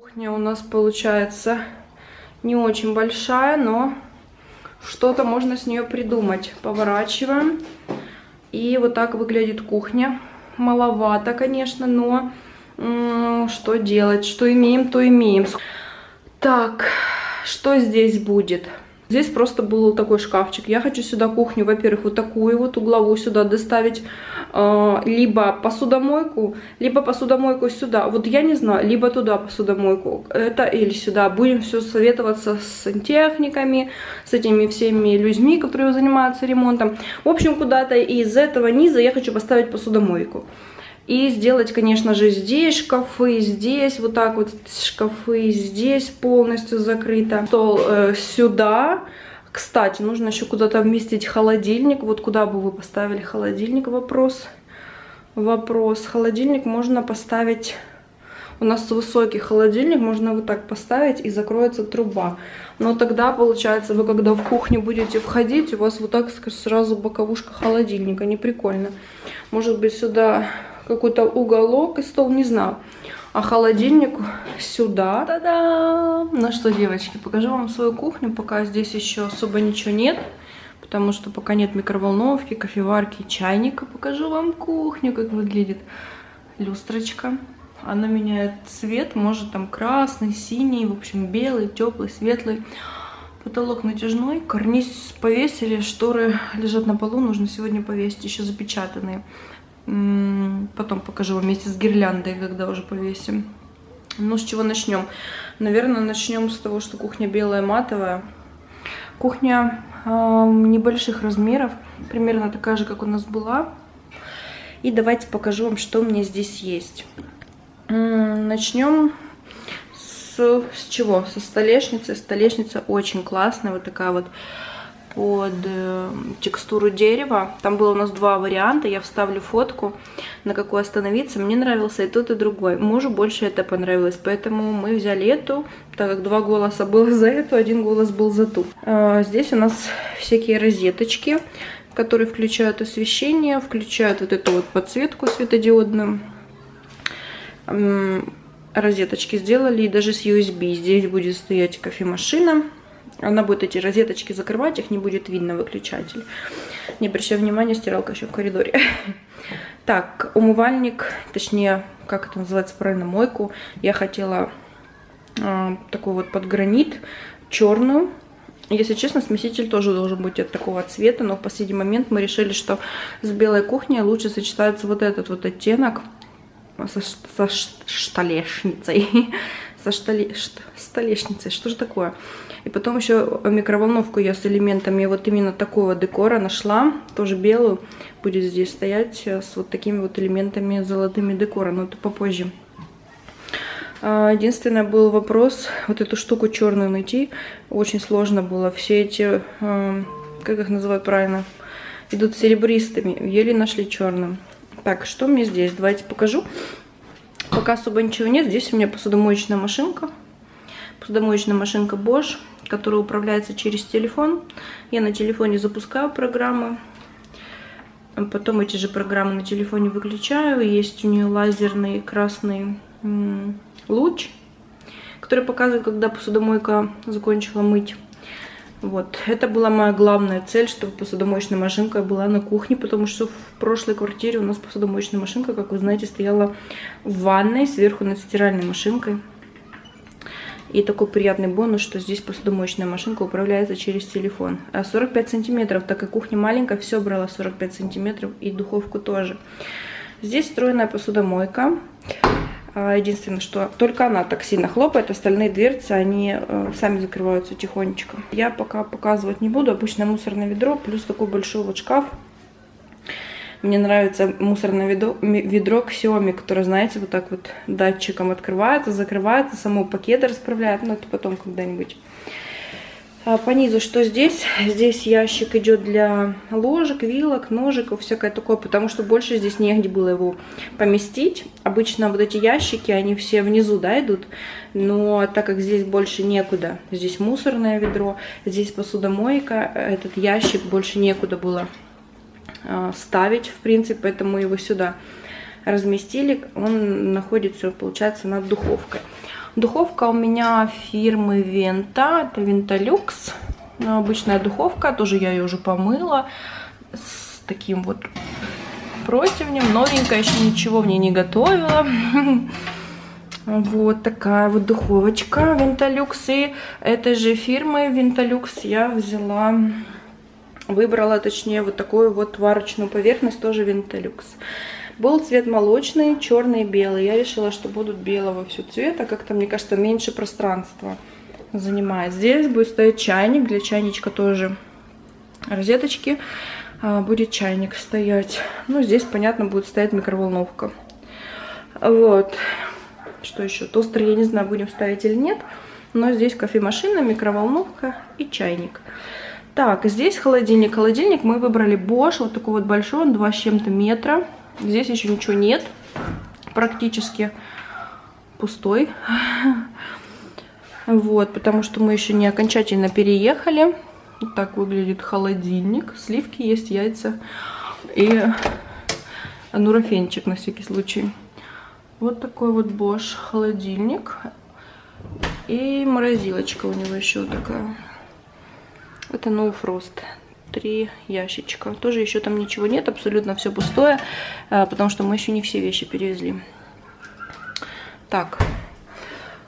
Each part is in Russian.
Кухня у нас получается не очень большая, но что-то можно с нее придумать. Поворачиваем. И вот так выглядит кухня. Маловато, конечно, но что делать? Что имеем, то имеем. Так, что здесь будет? Здесь просто был такой шкафчик. Я хочу сюда кухню, во-первых, вот такую вот угловую сюда доставить. Либо посудомойку сюда. Вот я не знаю, либо туда посудомойку. Это или сюда. Будем все советоваться с сантехниками, с этими всеми людьми, которые занимаются ремонтом. В общем, куда-то из этого низа я хочу поставить посудомойку. И сделать, конечно же, здесь шкафы, здесь вот так вот шкафы, здесь полностью закрыто. Стол сюда. Кстати, нужно еще куда-то вместить холодильник. Вот куда бы вы поставили холодильник? Вопрос. Холодильник можно поставить... У нас высокий холодильник, можно вот так поставить, и закроется труба. Но тогда, получается, вы когда в кухню будете входить, у вас вот так сразу боковушка холодильника. Не прикольно. Может быть, сюда... какой-то уголок и стол, не знаю. А холодильник сюда. Та-дам! Ну что, девочки, покажу вам свою кухню, пока здесь еще особо ничего нет. Потому что пока нет микроволновки, кофеварки, чайника. Покажу вам кухню, как выглядит. Люстрочка. Она меняет цвет, может там красный, синий, в общем белый, теплый, светлый. Потолок натяжной, карниз повесили, шторы лежат на полу, нужно сегодня повесить, еще запечатанные. Потом покажу вам вместе с гирляндой, когда уже повесим. Ну, с чего начнем? Наверное, начнем с того, что кухня белая, матовая. Кухня небольших размеров, примерно такая же, как у нас была. И давайте покажу вам, что у меня здесь есть. Начнем с чего? Со столешницы. Столешница очень классная, вот такая вот под текстуру дерева. Там было у нас два варианта. Я вставлю фотку, на какую остановиться. Мне нравился и тот, и другой. Мужу больше это понравилось, поэтому мы взяли эту, так как два голоса было за эту, один голос был за ту. Здесь у нас всякие розеточки, которые включают освещение, включают вот эту вот подсветку светодиодную. Розеточки сделали, и даже с USB. Здесь будет стоять кофемашина. Она будет эти розеточки закрывать, их не будет видно, выключатель. Не обращай внимания, стиралка еще в коридоре. Так, умывальник, точнее, как это называется правильно, мойку. Я хотела такой вот под гранит, черную. Если честно, смеситель тоже должен быть от такого цвета, но в последний момент мы решили, что с белой кухней лучше сочетается вот этот вот оттенок со столешницей. Столешницей, что же такое? И потом еще микроволновку я с элементами вот именно такого декора нашла, тоже белую, будет здесь стоять с вот такими вот элементами золотыми декора, но это попозже. Единственное, был вопрос, вот эту штуку черную найти, очень сложно было. Все эти, как их называют правильно, идут серебристыми, еле нашли черным. Так, что мне здесь? Давайте покажу. Пока особо ничего нет. Здесь у меня посудомоечная машинка. Посудомоечная машинка Bosch, которая управляется через телефон. Я на телефоне запускаю программы. Потом эти же программы на телефоне выключаю. Есть у нее лазерный красный луч, который показывает, когда посудомойка закончила мыть. Вот, это была моя главная цель, чтобы посудомоечная машинка была на кухне, потому что в прошлой квартире у нас посудомоечная машинка, как вы знаете, стояла в ванной, сверху над стиральной машинкой. И такой приятный бонус, что здесь посудомоечная машинка управляется через телефон. 45 сантиметров, так как кухня маленькая, все брала 45 сантиметров, и духовку тоже. Здесь встроенная посудомойка. Единственное, что только она так сильно хлопает, остальные дверцы, они сами закрываются тихонечко. Я пока показывать не буду. Обычно мусорное ведро, плюс такой большой вот шкаф. Мне нравится мусорное ведро Xiaomi, которое, знаете, вот так вот датчиком открывается, закрывается, само пакеты расправляет, но это потом когда-нибудь. По низу что здесь? Здесь ящик идет для ложек, вилок, ножиков, всякое такое, потому что больше здесь негде было его поместить. Обычно вот эти ящики, они все внизу, да, идут, но так как здесь больше некуда, здесь мусорное ведро, здесь посудомойка, этот ящик больше некуда было ставить, в принципе, поэтому мы его сюда разместили. Он находится, получается, над духовкой. Духовка у меня фирмы Вента, это Венталюкс. Обычная духовка, тоже я ее уже помыла. С таким вот противнем. Новенькая, еще ничего в ней не готовила. Вот такая вот духовочка Венталюкс. И этой же фирмы Венталюкс я выбрала, точнее, вот такую вот варочную поверхность, тоже Венталюкс. Был цвет молочный, черный и белый. Я решила, что будут белого все цвета. Как-то, мне кажется, меньше пространства занимает. Здесь будет стоять чайник. Для чайничка тоже розеточки. Будет чайник стоять. Ну, здесь, понятно, будет стоять микроволновка. Вот. Что еще? Тостер, я не знаю, будем ставить или нет. Но здесь кофемашина, микроволновка и чайник. Так, здесь холодильник. Холодильник мы выбрали Bosch. Вот такой вот большой, он 2 с чем-то метра. Здесь еще ничего нет. Практически пустой. Вот, потому что мы еще не окончательно переехали. Вот так выглядит холодильник. Сливки есть, яйца и нурофенчик на всякий случай. Вот такой вот Bosch холодильник. И морозилочка у него еще такая. Это No Frost. 3 ящичка. Тоже еще там ничего нет, абсолютно все пустое, потому что мы еще не все вещи перевезли. Так,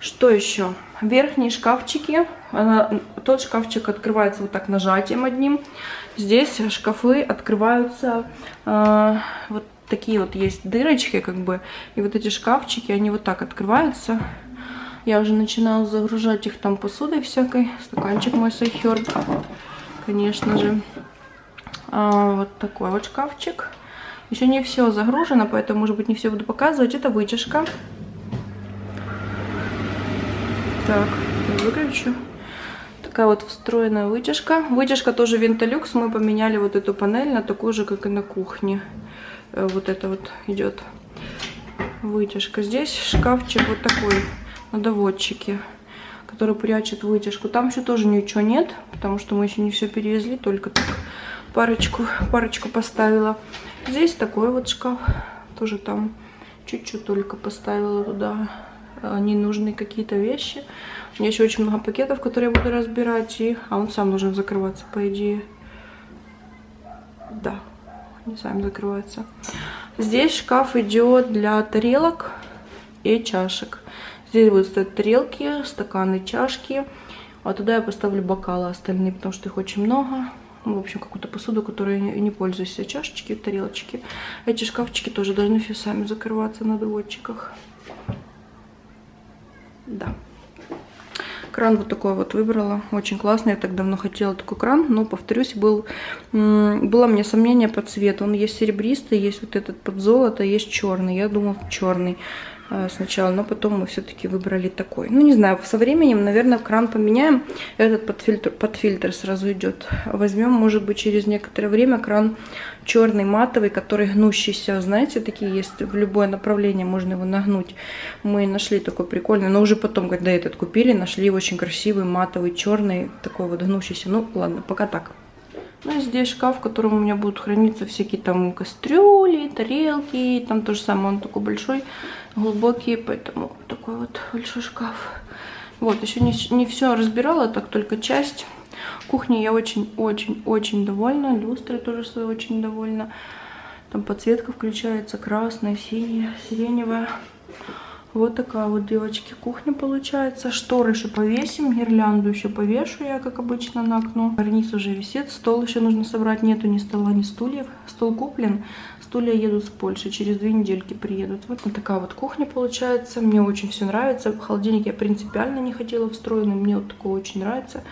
что еще? Верхние шкафчики. Тот шкафчик открывается вот так нажатием одним. Здесь шкафы открываются, вот такие вот есть дырочки, как бы, и вот эти шкафчики, они вот так открываются. Я уже начинала загружать их там посудой всякой. Стаканчик мой Сайхерб, конечно же. Вот такой вот шкафчик. Еще не все загружено, поэтому, может быть, не все буду показывать. Это вытяжка. Так, выключу. Такая вот встроенная вытяжка. Вытяжка тоже Венталюкс. Мы поменяли вот эту панель на такую же, как и на кухне. Вот это вот идет вытяжка. Здесь шкафчик вот такой на доводчике, который прячет вытяжку. Там еще тоже ничего нет, потому что мы еще не все перевезли, только так парочку поставила. Здесь такой вот шкаф, тоже там чуть-чуть только поставила туда ненужные какие-то вещи. У меня еще очень много пакетов, которые я буду разбирать, а он сам должен закрываться, по идее. Да, они сами закрываются. Здесь шкаф идет для тарелок и чашек. Здесь будут стоять тарелки, стаканы, чашки. А туда я поставлю бокалы остальные, потому что их очень много. В общем, какую-то посуду, которой я не пользуюсь. Все чашечки, тарелочки. Эти шкафчики тоже должны все сами закрываться на доводчиках. Да. Кран вот такой вот выбрала. Очень классный. Я так давно хотела такой кран. Но, повторюсь, было у меня сомнение по цвету. Он есть серебристый, есть вот этот под золото, есть черный. Я думала, черный сначала, но потом мы все-таки выбрали такой. Ну, не знаю, со временем, наверное, кран поменяем. Этот под фильтр сразу идет. Возьмем, может быть, через некоторое время кран черный матовый, который гнущийся. Знаете, такие есть в любое направление, можно его нагнуть. Мы нашли такой прикольный, но уже потом, когда этот купили, нашли очень красивый матовый черный, такой вот гнущийся. Ну, ладно, пока так. Ну и здесь шкаф, в котором у меня будут храниться всякие там кастрюли, тарелки. Там то же самое, он такой большой, глубокий, поэтому такой вот большой шкаф. Вот, еще не все разбирала, так только часть. Кухней я очень-очень-очень довольна. Люстры тоже свои очень довольна. Там подсветка включается, красная, синяя, сиреневая. Вот такая вот, девочки, кухня получается. Шторы еще повесим, гирлянду еще повешу я, как обычно, на окно. Карниз уже висит, стол еще нужно собрать. Нету ни стола, ни стульев. Стол куплен, стулья едут с Польши, через 2 недельки приедут. Вот такая вот кухня получается. Мне очень все нравится. Холодильник я принципиально не хотела встроенный, мне вот такое очень нравится.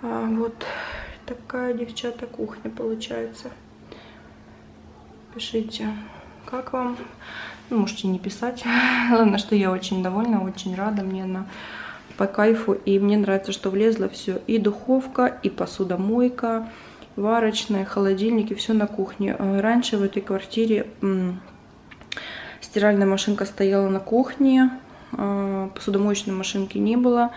Вот такая, девчата, кухня получается. Пишите, как вам. Ну, можете не писать. Главное, что я очень довольна, очень рада. Мне она по кайфу. И мне нравится, что влезло все. И духовка, и посудомойка, варочная, холодильники, все на кухне. Раньше в этой квартире стиральная машинка стояла на кухне. посудомоечной машинки не было.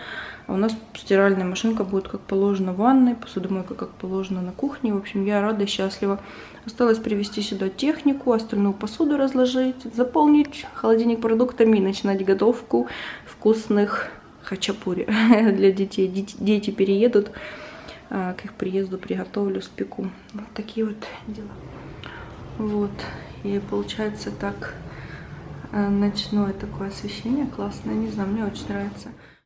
А у нас стиральная машинка будет как положено в ванной, посудомойка как положено на кухне. В общем, я рада и счастлива. Осталось привезти сюда технику, остальную посуду разложить, заполнить холодильник продуктами и начинать готовку вкусных хачапури для детей. Дети переедут, к их приезду приготовлю, спеку. Вот такие вот дела. Вот, и получается так ночное такое освещение классное, не знаю, мне очень нравится.